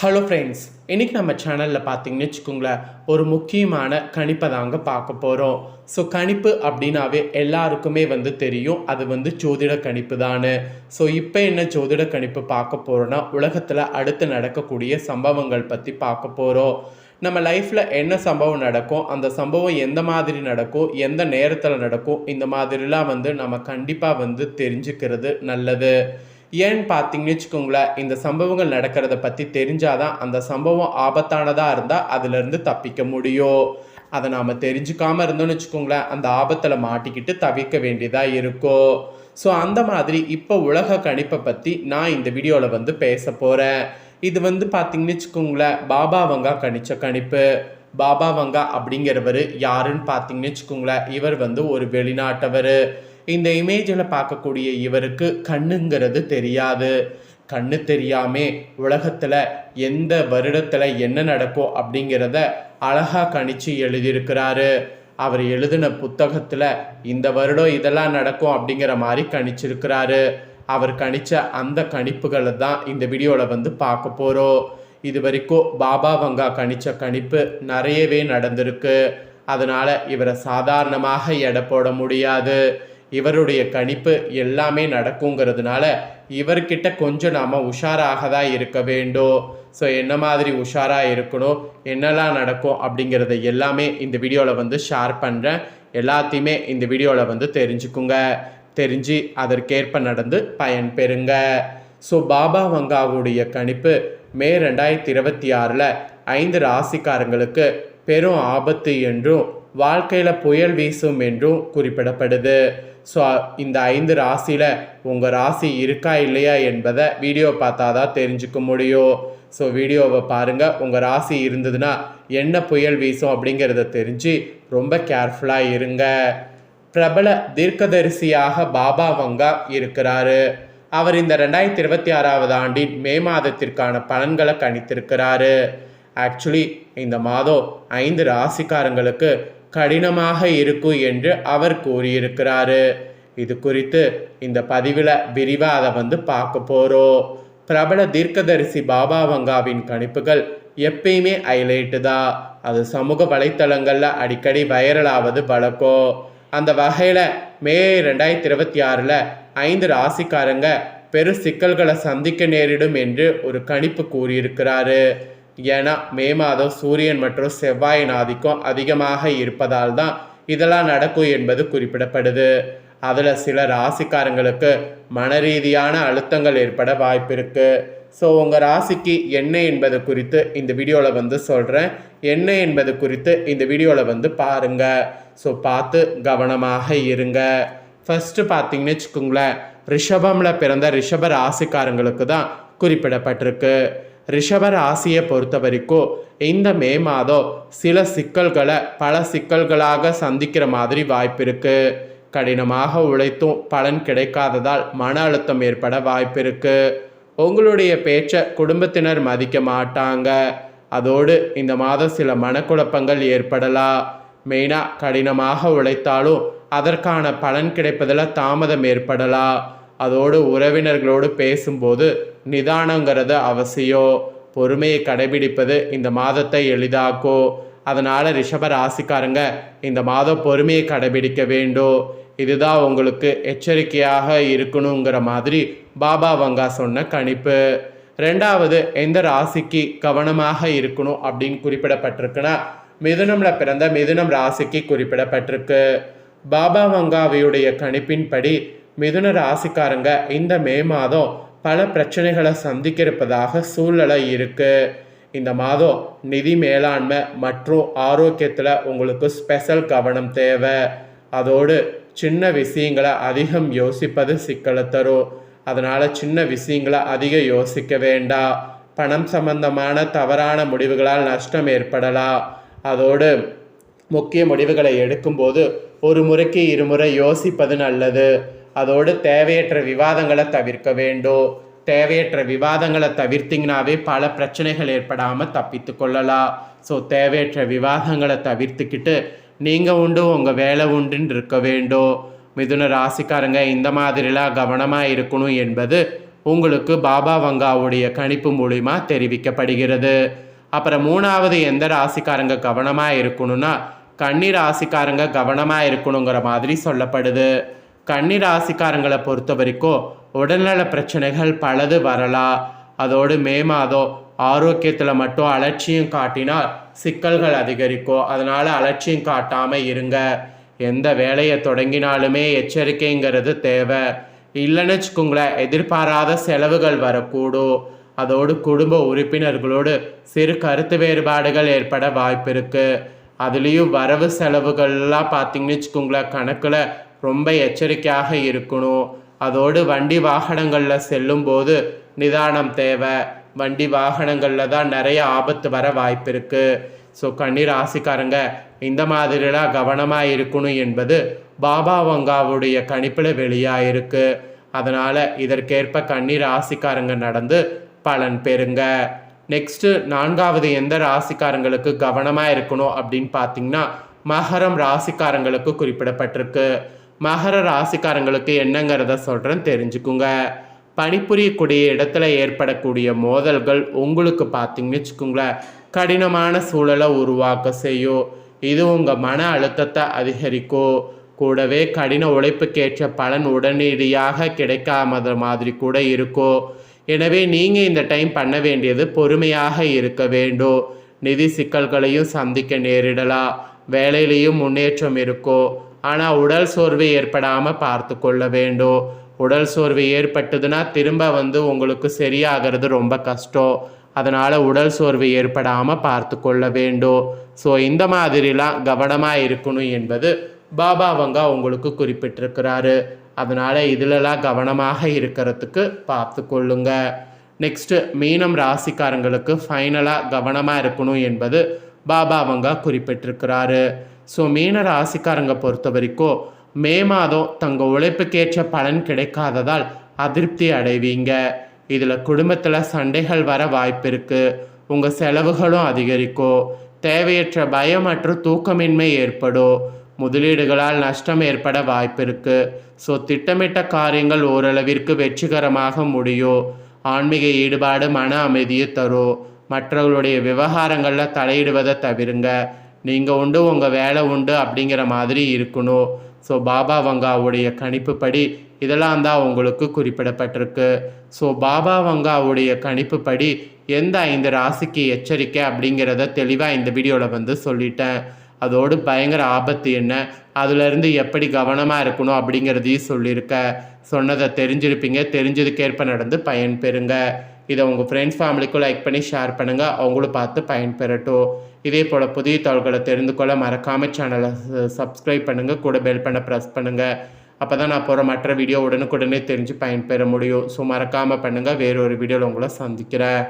Hello friends, இன்றைக்கி நம்ம சேனலில் பார்த்தீங்கன்னு வச்சுக்கோங்களேன், ஒரு முக்கியமான கணிப்பை தாங்க பார்க்க போகிறோம். ஸோ கணிப்பு அப்படின்னாவே எல்லாருக்குமே தெரியும், அது ஜோதிட கணிப்பு தானே. ஸோ இப்போ என்ன ஜோதிட கணிப்பு பார்க்க போகிறோன்னா, உலகத்தில் அடுத்து நடக்கக்கூடிய சம்பவங்கள் பற்றி பார்க்க போகிறோம். நம்ம லைஃப்பில் என்ன சம்பவம் நடக்கும், அந்த சம்பவம் எந்த மாதிரி நடக்கும், எந்த நேரத்தில் நடக்கும், இந்த மாதிரிலாம் நம்ம கண்டிப்பாக தெரிஞ்சுக்கிறது நல்லது. ஏன்னு பார்த்தீங்கன்னு வச்சுக்கோங்களேன், இந்த சம்பவங்கள் நடக்கிறத பற்றி தெரிஞ்சாதான் அந்த சம்பவம் ஆபத்தானதாக இருந்தால் அதிலிருந்து தப்பிக்க முடியும். அதை நாம் தெரிஞ்சுக்காமல் இருந்தோம்னு வச்சுக்கோங்களேன், அந்த ஆபத்தில் மாட்டிக்கிட்டு தவிர்க்க வேண்டியதாக இருக்கும். ஸோ அந்த மாதிரி இப்போ உலக கணிப்பை பற்றி நான் இந்த வீடியோவில் பேச போகிறேன். இது பார்த்தீங்கன்னு வச்சுக்கோங்களேன், பாபா வங்கா கணிச்ச கணிப்பு. பாபா வங்கா அப்படிங்கிறவர் யாருன்னு பார்த்தீங்கன்னு வச்சுக்கோங்களேன், இவர் ஒரு வெளிநாட்டவர். இந்த இமேஜில் பார்க்கக்கூடிய இவருக்கு கண்ணுங்கிறது தெரியாது. கண்ணு தெரியாமே உலகத்தில் எந்த வருடத்தில் என்ன நடக்கும் அப்படிங்கிறத அழகாக கணிச்சு எழுதியிருக்கிறாரு. அவர் எழுதின புத்தகத்தில் இந்த வருடம் இதெல்லாம் நடக்கும் அப்படிங்கிற மாதிரி கணிச்சிருக்கிறாரு. அவர் கணிச்ச அந்த கணிப்புகளை தான் இந்த வீடியோவில் பார்க்க போகிறோம். இது வரைக்கும் பாபா வங்கா கணிச்ச கணிப்பு நிறையவே நடந்திருக்கு. அதனால் இவரை சாதாரணமாக எடை போட முடியாது. இவருடைய கணிப்பு எல்லாமே நடக்குங்கிறதுனால இவர்கிட்ட கொஞ்சம் நாம் உஷாராக தான் இருக்க வேண்டும். ஸோ என்ன மாதிரி உஷாராக இருக்கணும், என்னெல்லாம் நடக்கும் அப்படிங்கிறத எல்லாமே இந்த வீடியோவில் ஷேர் பண்ணுறேன். எல்லாத்தையுமே இந்த வீடியோவில் தெரிஞ்சுக்குங்க. தெரிஞ்சு அதற்கேற்ப நடந்து பயன் பெறுங்க. ஸோ பாபா வங்காவுடைய கணிப்பு மே 2026 5 ராசிக்காரங்களுக்கு பெரும் ஆபத்து என்றும் வாழ்க்கையில் புயல் வீசும் என்றும் குறிப்பிடப்படுது. ஸோ இந்த 5 ராசியில் உங்கள் ராசி இருக்கா இல்லையா என்பதை வீடியோ பார்த்தா தான் தெரிஞ்சுக்க முடியும். ஸோ வீடியோவை பாருங்கள். உங்கள் ராசி இருந்ததுன்னா என்ன புயல் வீசும் அப்படிங்கிறத தெரிஞ்சு ரொம்ப கேர்ஃபுல்லாக இருங்க. பிரபல தீர்க்கதரிசியாக பாபா வங்கா இருக்கிறாரு. அவர் இந்த 2026 ஆண்டின் மே மாதத்திற்கான பலன்களை கணித்திருக்கிறாரு. ஆக்சுவலி இந்த மாதம் 5 ராசிக்காரங்களுக்கு கடினமாக இருக்கும் என்று அவர் கூறியிருக்கிறாரு. இது குறித்து இந்த பதிவில் விரிவாக அதை பார்க்க போகிறோம். பிரபல தீர்க்கதரிசி பாபா வங்காவின் கணிப்புகள் எப்பயுமே ஹைலைட்டு தான். அது சமூக வலைத்தளங்களில் அடிக்கடி வைரலாவது வழக்கம். அந்த வகையில் மே 2026 5 ராசிக்காரங்க பெரு சிக்கல்களை சந்திக்க நேரிடும் என்று ஒரு கணிப்பு கூறியிருக்கிறாரு. ஏன்னா மே மாதம் சூரியன் மற்றும் செவ்வாயின் ஆதிக்கம் அதிகமாக இருப்பதால் தான் இதெல்லாம் நடக்கும் என்பது குறிப்பிடப்படுது. அதில் சில ராசிக்காரங்களுக்கு மன ரீதியான அழுத்தங்கள் ஏற்பட வாய்ப்பு இருக்குது. ஸோ உங்கள் ராசிக்கு என்ன என்பது குறித்து இந்த வீடியோவில் சொல்கிறேன். என்ன என்பது குறித்து இந்த வீடியோவில் பாருங்கள். ஸோ பார்த்து கவனமாக இருங்க. ஃபஸ்ட்டு பார்த்தீங்கன்னு வச்சுக்கோங்களேன், ரிஷபமில் பிறந்த ரிஷப ராசிக்காரங்களுக்கு தான் குறிப்பிடப்பட்டிருக்கு. ரிஷப ராசியை பொறுத்த வரைக்கும் இந்த மே மாதம் சில சிக்கல்களை பல சிக்கல்களாக சந்திக்கிற மாதிரி வாய்ப்பு இருக்குது. கடினமாக உழைத்தும் பலன் கிடைக்காததால் மன அழுத்தம் ஏற்பட வாய்ப்பு இருக்குது. உங்களுடைய பேச்சை குடும்பத்தினர் மதிக்க மாட்டாங்க. அதோடு இந்த மாதம் சில மனக்குழப்பங்கள் ஏற்படலாம். மெயினாக கடினமாக உழைத்தாலும் அதற்கான பலன் கிடைப்பதில் தாமதம் ஏற்படலாம். அதோடு உறவினர்களோடு பேசும்போது நிதானங்கிறது அவசியம். பொறுமையை கடைபிடிப்பது இந்த மாதத்தை எளிதாக்கும். அதனால் ரிஷப ராசிக்காரங்க இந்த மாதம் பொறுமையை கடைபிடிக்க வேண்டும். இதுதான் உங்களுக்கு எச்சரிக்கையாக இருக்கணுங்கிற மாதிரி பாபா வங்கா சொன்ன கணிப்பு. ரெண்டாவது, எந்த ராசிக்கு கவனமாக இருக்கணும் அப்படின்னு குறிப்பிடப்பட்டிருக்குன்னா, மிதுனமில் பிறந்த மிதுனம் ராசிக்கு குறிப்பிடப்பட்டிருக்கு. பாபா வங்காவையுடைய கணிப்பின்படி மிதுன ராசிக்காரங்க இந்த மே மாதம் பல பிரச்சனைகளை சந்திக்க இருப்பதாக சூழ்நிலை இருக்குது. இந்த மாதம் நிதி மேலாண்மை மற்றும் ஆரோக்கியத்தில் உங்களுக்கு ஸ்பெஷல் கவனம் தேவை. அதோடு சின்ன விஷயங்களை அதிகம் யோசிப்பது சிக்கலை தரும். அதனால் சின்ன விஷயங்களை அதிகம் யோசிக்க வேண்டாம். பணம் சம்பந்தமான தவறான முடிவுகளால் நஷ்டம் ஏற்படலாம். அதோடு முக்கிய முடிவுகளை எடுக்கும்போது ஒரு முறைக்கு இருமுறை யோசிப்பது நல்லது. அதோடு தேவையற்ற விவாதங்களை தவிர்க்க வேண்டும். தேவையற்ற விவாதங்களை தவிர்த்திங்கனாவே பல பிரச்சனைகள் ஏற்படாமல் தப்பித்து கொள்ளலாம். ஸோ தேவையற்ற விவாதங்களை தவிர்த்துக்கிட்டு நீங்கள் உண்டு உங்கள் வேலை உண்டுன்னு இருக்க வேண்டும். மிதுன ராசிக்காரங்க இந்த மாதிரிலாம் கவனமாக இருக்கணும் என்பது உங்களுக்கு பாபா வங்காவுடைய கணிப்பு மூலிமா தெரிவிக்கப்படுகிறது. அப்புறம் 3வது எந்த ராசிக்காரங்க கவனமாக இருக்கணும்னா கன்னி ராசிக்காரங்க கவனமாக இருக்கணுங்கிற மாதிரி சொல்லப்படுது. கன்னி ராசிக்காரங்களை பொறுத்த வரைக்கும் உடல்நல பிரச்சனைகள் பலது வரலாம். அதோடு மே மாதம் ஆரோக்கியத்தில் மட்டும் அலட்சியம் காட்டினால் சிக்கல்கள் அதிகரிக்கும். அதனால் அலட்சியம் காட்டாமல் இருங்க. எந்த வேலையை தொடங்கினாலுமே எச்சரிக்கைங்கிறது தேவை. இல்லைன்னு வச்சுக்கோங்களேன், எதிர்பாராத செலவுகள் வரக்கூடும். அதோடு குடும்ப உறுப்பினர்களோடு சிறு கருத்து வேறுபாடுகள் ஏற்பட வாய்ப்பு இருக்குது. அதுலேயும் வரவு செலவுகள்லாம் பார்த்திங்கன்னு வச்சுக்கோங்களேன், கணக்கில் ரொம்ப எச்சரிக்கையாக இருக்கணும். அதோடு வண்டி வாகனங்களில் செல்லும்போது நிதானம் தேவை. வண்டி வாகனங்களில் தான் நிறைய ஆபத்து வர வாய்ப்பு இருக்குது. ஸோ கன்னி ராசிக்காரங்க இந்த மாதிரிலாம் கவனமாக இருக்கணும் என்பது பாபா வங்காவுடைய கணிப்பில் வெளியாயிருக்கு. அதனால் இதற்கேற்ப கன்னி ராசிக்காரங்க நடந்து பலன் பெறுங்க. நெக்ஸ்ட்டு 4வது எந்த ராசிக்காரங்களுக்கு கவனமாக இருக்கணும் அப்படின்னு பார்த்தீங்கன்னா மகரம் ராசிக்காரங்களுக்கு குறிப்பிடப்பட்டிருக்கு. மகர ராசிக்காரங்களுக்கு என்னங்கிறத சொல்கிறேன், தெரிஞ்சுக்குங்க. பணிபுரியக்கூடிய இடத்துல ஏற்படக்கூடிய மோதல்கள் உங்களுக்கு பார்த்தீங்கன்னு வச்சுக்கோங்களேன் கடினமான சூழலை உருவாக்க செய்யும். இது உங்கள் மன அழுத்தத்தை அதிகரிக்கும். கூடவே கடின உழைப்புக்கேற்ற பலன் உடனடியாக கிடைக்காத மாதிரி கூட இருக்கும். எனவே நீங்கள் இந்த டைம் பண்ண வேண்டியது பொறுமையாக இருக்க வேண்டும். நிதி சிக்கல்களையும் சந்திக்க நேரிடலாம். வேலையிலையும் முன்னேற்றம் இருக்கும். ஆனால் உடல் சோர்வு ஏற்படாமல் பார்த்து கொள்ள வேண்டும். உடல் சோர்வு ஏற்பட்டதுன்னா திரும்ப உங்களுக்கு சரியாகிறது ரொம்ப கஷ்டம். அதனால் உடல் சோர்வு ஏற்படாமல் பார்த்து கொள்ள வேண்டும். ஸோ இந்த மாதிரிலாம் கவனமாக இருக்கணும் என்பது பாபா வங்கா உங்களுக்கு குறிப்பிட்டிருக்கிறாரு. அதனால் இதிலெல்லாம் கவனமாக இருக்கிறதுக்கு பார்த்து கொள்ளுங்க. நெக்ஸ்ட்டு மீனம் ராசிக்காரங்களுக்கு ஃபைனலாக கவனமாக இருக்கணும் என்பது பாபா வங்கா குறிப்பிட்டிருக்கிறாரு. ஸோ மீன ராசிக்காரங்க பொறுத்த வரைக்கும் மே மாதம் தங்கள் உழைப்புக்கேற்ற பலன் கிடைக்காததால் அதிருப்தி அடைவீங்க. இதில் குடும்பத்தில் சண்டைகள் வர வாய்ப்பு இருக்குது. உங்கள் செலவுகளும் அதிகரிக்கும். தேவையற்ற பயம் மற்றும் தூக்கமின்மை ஏற்படும். முதலீடுகளால் நஷ்டம் ஏற்பட வாய்ப்பு இருக்குது. ஸோ திட்டமிட்ட காரியங்கள் ஓரளவிற்கு வெற்றிகரமாக முடியும். ஆன்மீக ஈடுபாடு மன அமைதியை தரும். மற்றவர்களுடைய விவகாரங்களில் தலையிடுவதை தவிருங்க. நீங்கள் உண்டு உங்கள் வேலை உண்டு அப்படிங்கிற மாதிரி இருக்கணும். ஸோ பாபா வங்காவுடைய கணிப்புப்படி இதெல்லாம் தான் உங்களுக்கு குறிப்பிடப்பட்டிருக்கு. ஸோ பாபா வங்காவுடைய கணிப்புப்படி எந்த 5 ராசிக்கு எச்சரிக்கை அப்படிங்கிறத தெளிவாக இந்த வீடியோவில் சொல்லிட்டேன். அதோடு பயங்கர ஆபத்து என்ன, அதுலேருந்து எப்படி கவனமாக இருக்கணும் அப்படிங்கிறதையும் சொல்லியிருக்கேன். சொன்னதை தெரிஞ்சிருப்பீங்க. தெரிஞ்சதுக்கேற்ப நடந்து பயன் பெறுங்க. இதை உங்கள் ஃப்ரெண்ட்ஸ் ஃபேமிலிக்கும் லைக் பண்ணி ஷேர் பண்ணுங்கள். அவங்களும் பார்த்து பயன் பெறட்டும். இதே போல் புதிய தகவல்களை தெரிந்து கொள்ள மறக்காமல் சேனலை சப்ஸ்கிரைப் பண்ணுங்கள். கூட பெல் பண்ண ப்ரெஸ் பண்ணுங்கள். அப்போ தான் நான் போகிற மற்ற வீடியோ உடனுக்குடனே தெரிஞ்சு பயன் பெற முடியும். ஸோ மறக்காமல் பண்ணுங்கள். வேறொரு வீடியோவில் உங்களை சந்திக்கிறேன்.